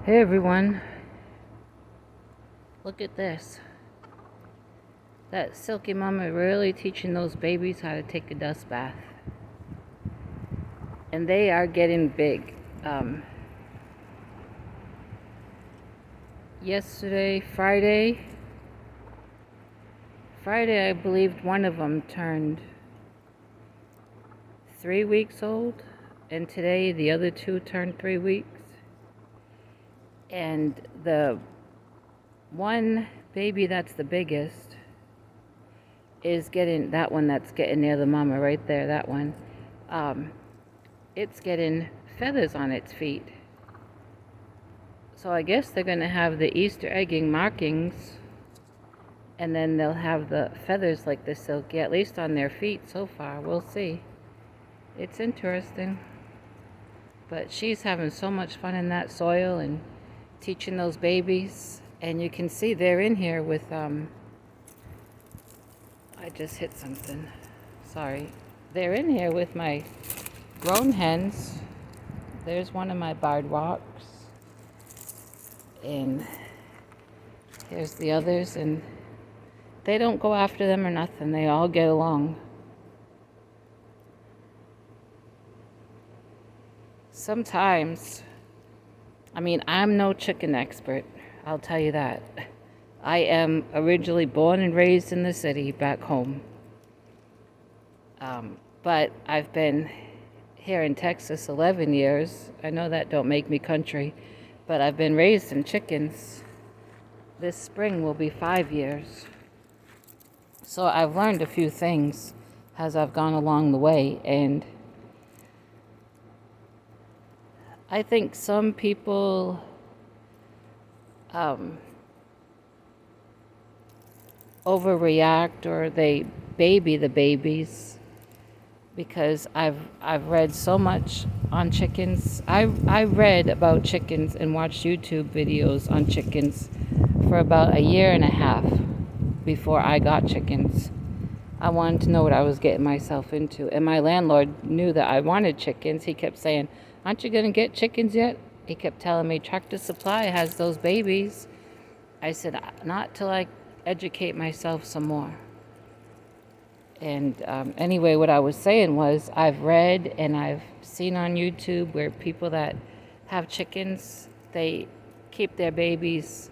Hey everyone, look at this. That Silky Mama really teaching those babies how to take a dust bath. And they are getting big. Yesterday, Friday I believe one of them turned 3 weeks old. And today the other two turned 3 weeks. And the one baby that's the biggest is getting, that one that's getting near the mama right there, that one, it's getting feathers on its feet. So I guess they're going to have the Easter egging markings, and then they'll have the feathers like the silky, at least on their feet so far. We'll see. It's interesting. But she's having so much fun in that soil and teaching those babies. And you can see they're in here with, I just hit something. Sorry. They're in here with my grown hens. There's one of my barred rocks. And here's the others. And they don't go after them or nothing. They all get along. Sometimes, I'm no chicken expert. I'll tell you that. I am originally born and raised in the city back home. But I've been here in Texas 11 years. I know that don't make me country, but I've been raised in chickens. This spring will be 5 years. So I've learned a few things as I've gone along the way, and I think some people overreact, or they baby the babies, because I've read so much on chickens. I read about chickens and watched YouTube videos on chickens for about a year and a half before I got chickens. I wanted to know what I was getting myself into, and my landlord knew that I wanted chickens. He kept saying, "Aren't you going to get chickens yet?" He kept telling me Tractor Supply has those babies. I said, not till I educate myself some more. And anyway, what I was saying was, I've read and I've seen on YouTube where people that have chickens, they keep their babies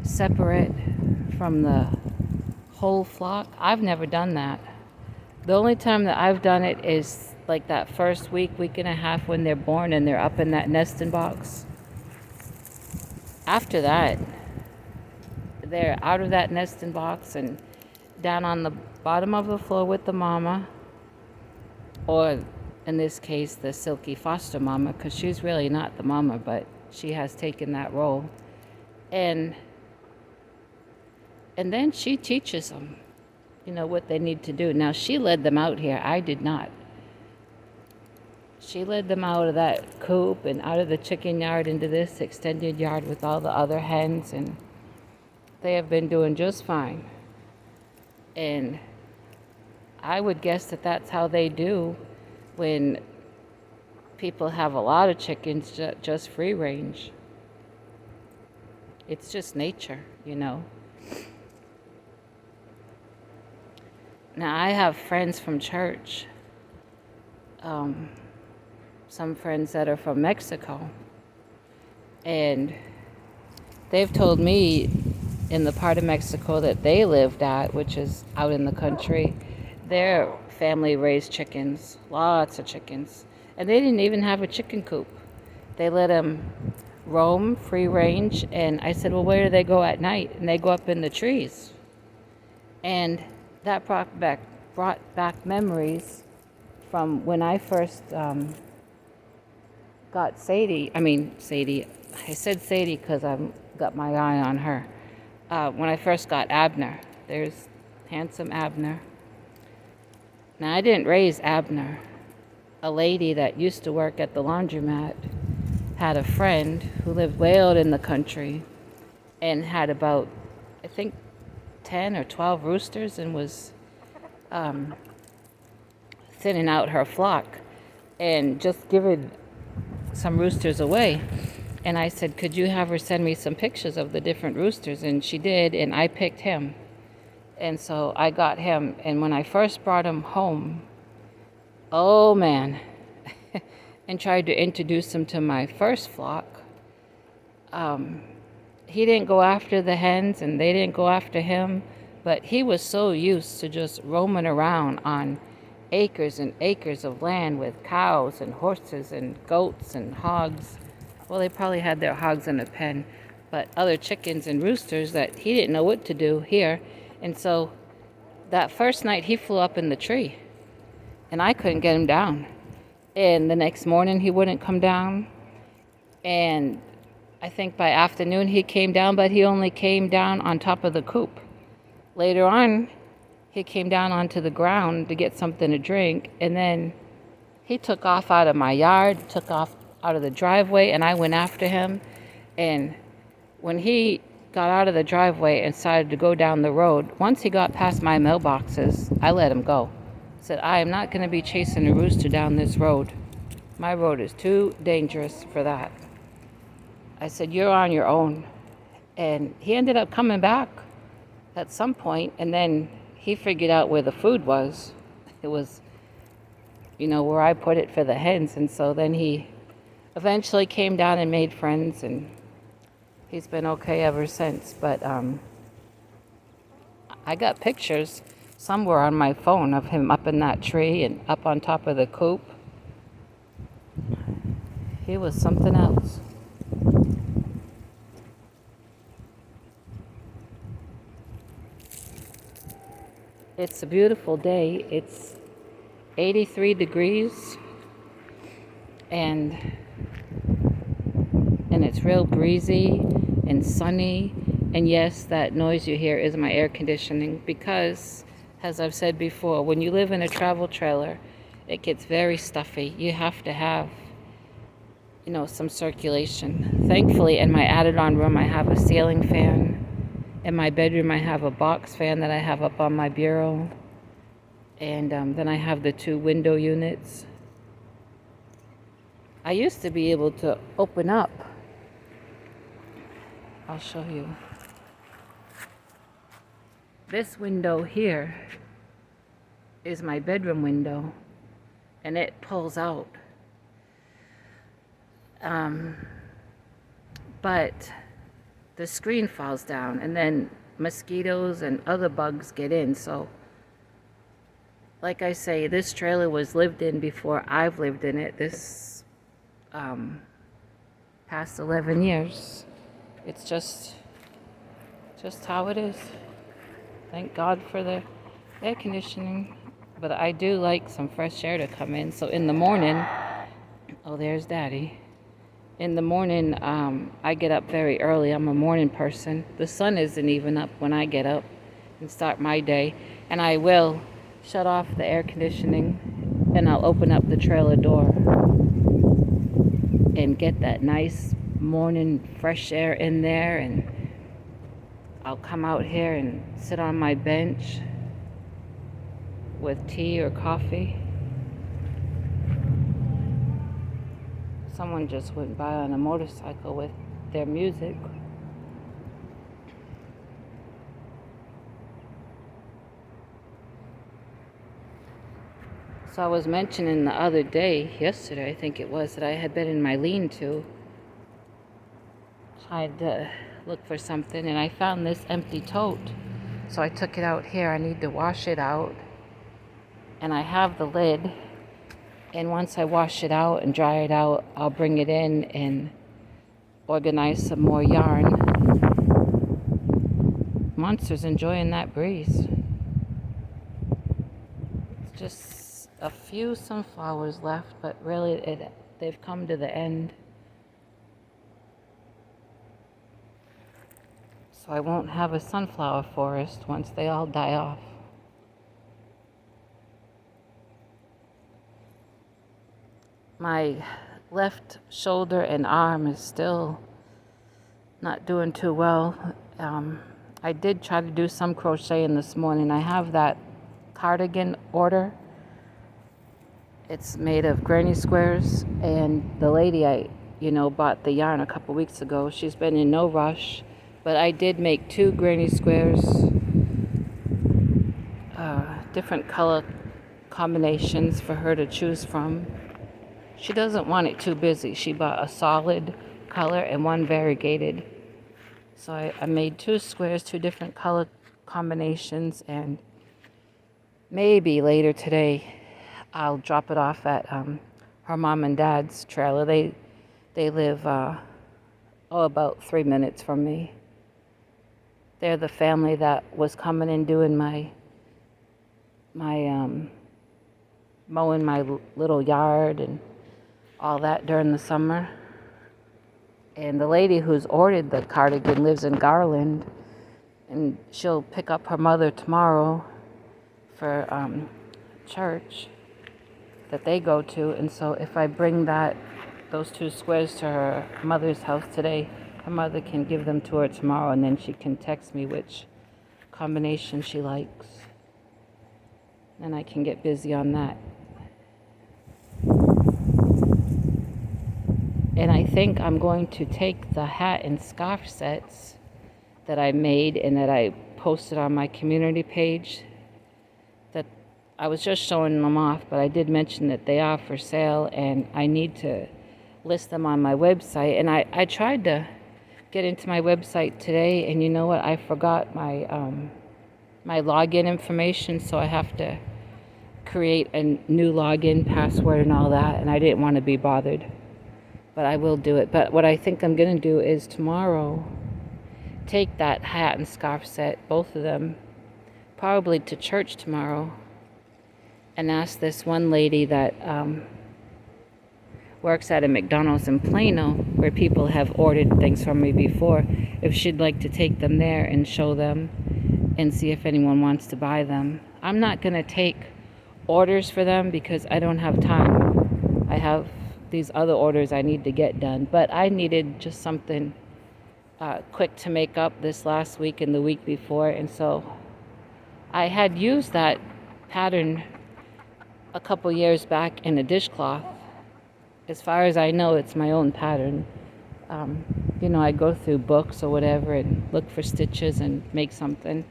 separate from the whole flock. I've never done that. The only time that I've done it is like that first week and a half when they're born and they're up in that nesting box. After that, they're out of that nesting box and down on the bottom of the floor with the mama, or in this case, the Silky foster mama, because she's really not the mama, but she has taken that role. And then she teaches them, what they need to do. Now, she led them out here. I did not. She led them out of that coop and out of the chicken yard into this extended yard with all the other hens, and they have been doing just fine. And I would guess that that's how they do when people have a lot of chickens, just free range. It's just nature, Now, I have friends from church, some friends that are from Mexico, and they've told me in the part of Mexico that they lived at, which is out in the country, their family raised chickens, lots of chickens, and they didn't even have a chicken coop. They let them roam free range, and I said, well, where do they go at night? And they go up in the trees. And that brought back memories from when I first got Sadie. I said Sadie because I've got my eye on her. When I first got Abner, there's handsome Abner. Now, I didn't raise Abner. A lady that used to work at the laundromat had a friend who lived way out in the country and had about, I think, 10 or 12 roosters, and was thinning out her flock and just giving some roosters away. And I said, could you have her send me some pictures of the different roosters? And she did, and I picked him. And so I got him. And when I first brought him home, oh man, and tried to introduce him to my first flock, he didn't go after the hens and they didn't go after him. But he was so used to just roaming around on acres and acres of land with cows and horses and goats and hogs. Well, they probably had their hogs in a pen, but other chickens and roosters that he didn't know what to do here. And so that first night he flew up in the tree and I couldn't get him down. And the next morning he wouldn't come down. And I think by afternoon he came down, but he only came down on top of the coop. Later on, he came down onto the ground to get something to drink, and then he took off out of my yard, took off out of the driveway, and I went after him. And when he got out of the driveway and started to go down the road, once he got past my mailboxes, I let him go. I said, I am not going to be chasing a rooster down this road. My road is too dangerous for that. I said, you're on your own. And he ended up coming back at some point, and then he figured out where the food was. It was, where I put it for the hens. And so then he eventually came down and made friends, and he's been okay ever since. But I got pictures somewhere on my phone of him up in that tree and up on top of the coop. He was something else. It's a beautiful day. It's 83 degrees and it's real breezy and sunny. And yes, that noise you hear is my air conditioning because, as I've said before, when you live in a travel trailer, it gets very stuffy. You have to have, some circulation. Thankfully, in my added-on room, I have a ceiling fan. In my bedroom, I have a box fan that I have up on my bureau. And then I have the 2 window units. I used to be able to open up. I'll show you. This window here is my bedroom window, and it pulls out. But the screen falls down, and then mosquitoes and other bugs get in. So, like I say, this trailer was lived in before I've lived in it. This past 11 years. It's just how it is. Thank God for the air conditioning. But I do like some fresh air to come in. So in the morning, oh, there's Daddy. In the morning, I get up very early. I'm a morning person. The sun isn't even up when I get up and start my day. And I will shut off the air conditioning and I'll open up the trailer door and get that nice morning fresh air in there. And I'll come out here and sit on my bench with tea or coffee. Someone just went by on a motorcycle with their music. So I was mentioning the other day, yesterday I think it was, that I had been in my lean-to trying to look for something, and I found this empty tote. So I took it out here. I need to wash it out. And I have the lid. And once I wash it out and dry it out, I'll bring it in and organize some more yarn. Monster's enjoying that breeze. It's just a few sunflowers left, but really they've come to the end. So I won't have a sunflower forest once they all die off. My left shoulder and arm is still not doing too well. I did try to do some crocheting this morning. I have that cardigan order. It's made of granny squares, and the lady I bought the yarn a couple weeks ago. She's been in no rush, but I did make 2 granny squares, different color combinations for her to choose from. She doesn't want it too busy. She bought a solid color and one variegated. So I made 2 squares, 2 different color combinations, and maybe later today I'll drop it off at her mom and dad's trailer. They live about 3 minutes from me. They're the family that was coming and doing my mowing my little yard and all that during the summer. And the lady who's ordered the cardigan lives in Garland, and she'll pick up her mother tomorrow for church that they go to. And so if I bring those 2 squares to her mother's house today, her mother can give them to her tomorrow, and then she can text me which combination she likes. And I can get busy on that. And I think I'm going to take the hat and scarf sets that I made and that I posted on my community page, that I was just showing them off, but I did mention that they are for sale and I need to list them on my website. And I tried to get into my website today, and you know what? I forgot my my login information, so I have to create a new login password and all that, and I didn't want to be bothered. But I will do it. But what I think I'm going to do is tomorrow take that hat and scarf set, both of them, probably to church tomorrow, and ask this one lady that works at a McDonald's in Plano, where people have ordered things from me before, if she'd like to take them there and show them and see if anyone wants to buy them. I'm not going to take orders for them because I don't have time. I have these other orders I need to get done, but I needed just something quick to make up this last week and the week before, and so I had used that pattern a couple years back in a dishcloth. As far as I know, it's my own pattern. I go through books or whatever and look for stitches and make something.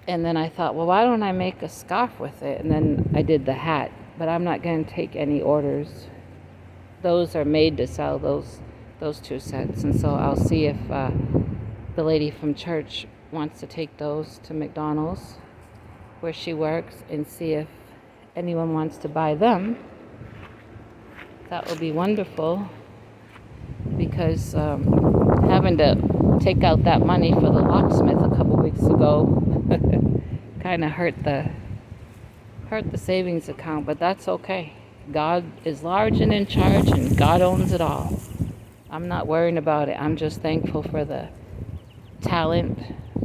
And then I thought, well, why don't I make a scarf with it? And then I did the hat, but I'm not going to take any orders. Those are made to sell, those 2 sets. And so I'll see if the lady from church wants to take those to McDonald's, where she works, and see if anyone wants to buy them. That would be wonderful, because having to take out that money for the locksmith a couple weeks ago kind of hurt the savings account, but that's okay. God is large and in charge, and God owns it all. I'm not worrying about it. I'm just thankful for the talent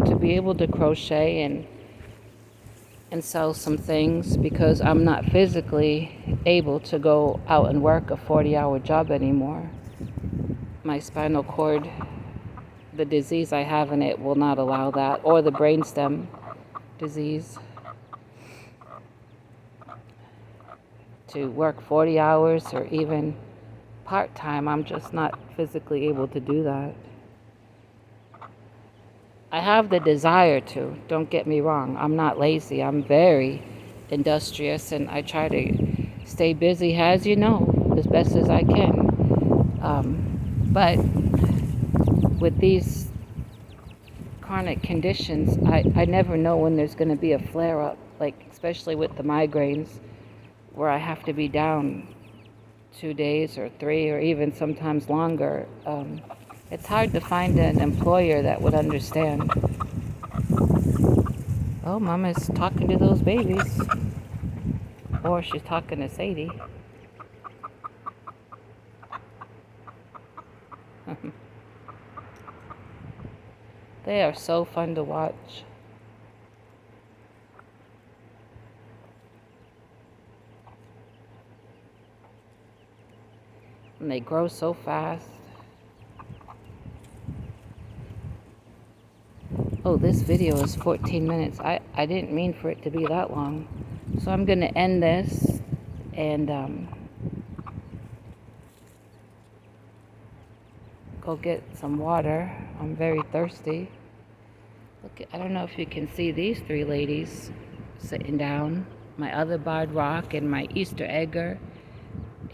to be able to crochet and sell some things, because I'm not physically able to go out and work a 40-hour job anymore. My spinal cord, the disease I have in it, will not allow that, or the brainstem disease, to work 40 hours or even part-time. I'm just not physically able to do that. I have the desire to, don't get me wrong. I'm not lazy. I'm very industrious, and I try to stay busy, as you know, as best as I can. But with these chronic conditions, I never know when there's going to be a flare-up, like especially with the migraines, where I have to be down 2 days or 3 or even sometimes longer. It's hard to find an employer that would understand. Oh, Mama's talking to those babies. Or she's talking to Sadie. They are so fun to watch. And they grow so fast. Oh, this video is 14 minutes. I didn't mean for it to be that long. So I'm going to end this, and go get some water. I'm very thirsty. Look, I don't know if you can see these three ladies sitting down. My other barred rock and my Easter egger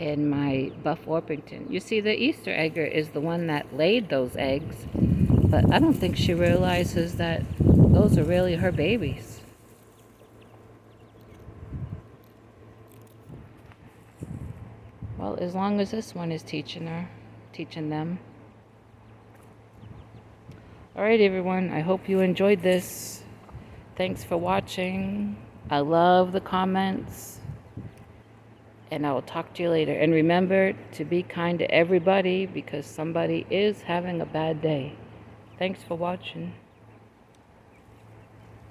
and my Buff Orpington. You see, the Easter egger is the one that laid those eggs, but I don't think she realizes that those are really her babies. Well, as long as this one is teaching them. Alright, everyone, I hope you enjoyed this. Thanks for watching. I love the comments. And I will talk to you later. And remember to be kind to everybody because somebody is having a bad day. Thanks for watching.